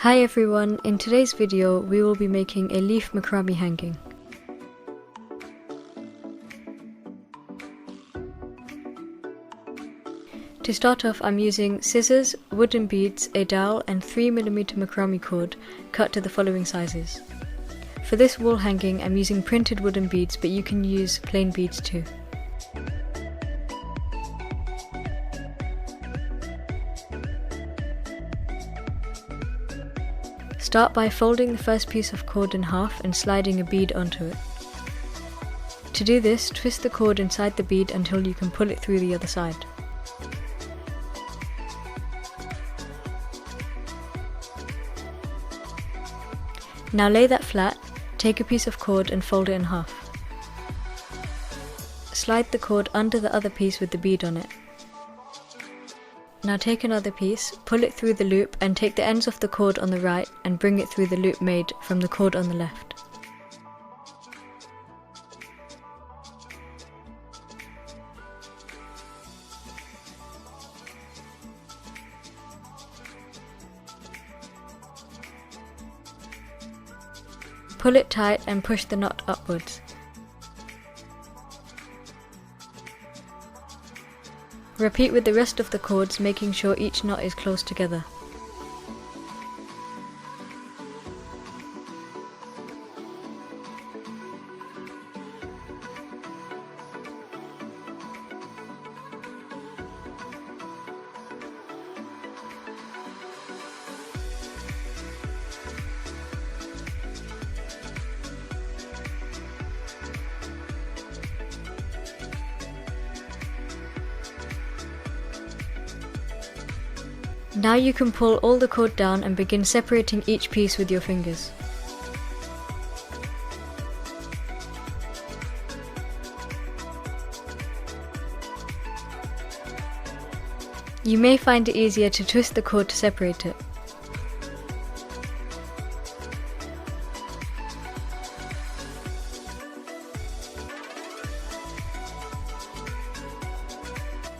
Hi everyone, in today's video we will be making a leaf macrame hanging. To start off, I'm using scissors, wooden beads, a dowel and 3mm macrame cord cut to the following sizes. For this wall hanging I'm using printed wooden beads, but you can use plain beads too. Start by folding the first piece of cord in half and sliding a bead onto it. To do this, twist the cord inside the bead until you can pull it through the other side. Now lay that flat, take a piece of cord and fold it in half. Slide the cord under the other piece with the bead on it. Now take another piece, pull it through the loop and take the ends of the cord on the right and bring it through the loop made from the cord on the left. Pull it tight and push the knot upwards. Repeat with the rest of the cords, making sure each knot is close together. Now you can pull all the cord down and begin separating each piece with your fingers. You may find it easier to twist the cord to separate it.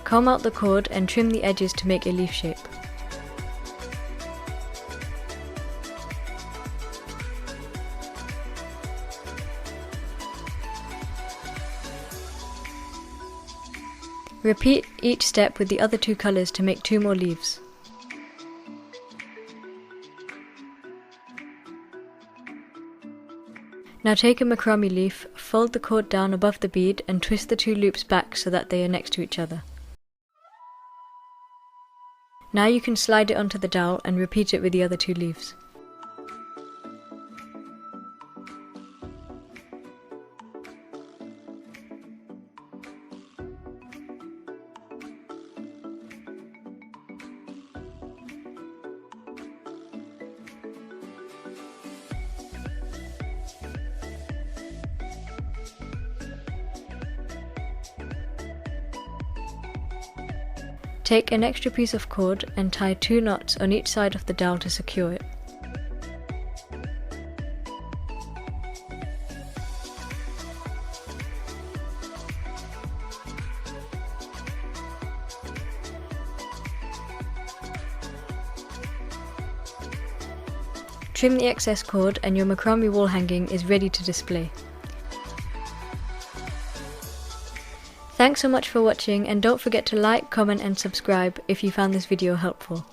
Comb out the cord and trim the edges to make a leaf shape. Repeat each step with the other two colours to make 2 more leaves. Now take a macrame leaf, fold the cord down above the bead and twist the 2 loops back so that they are next to each other. Now you can slide it onto the dowel and repeat it with the other 2 leaves. Take an extra piece of cord and tie 2 knots on each side of the dowel to secure it. Trim the excess cord and your macrame wall hanging is ready to display. Thanks so much for watching, and don't forget to like, comment and subscribe if you found this video helpful.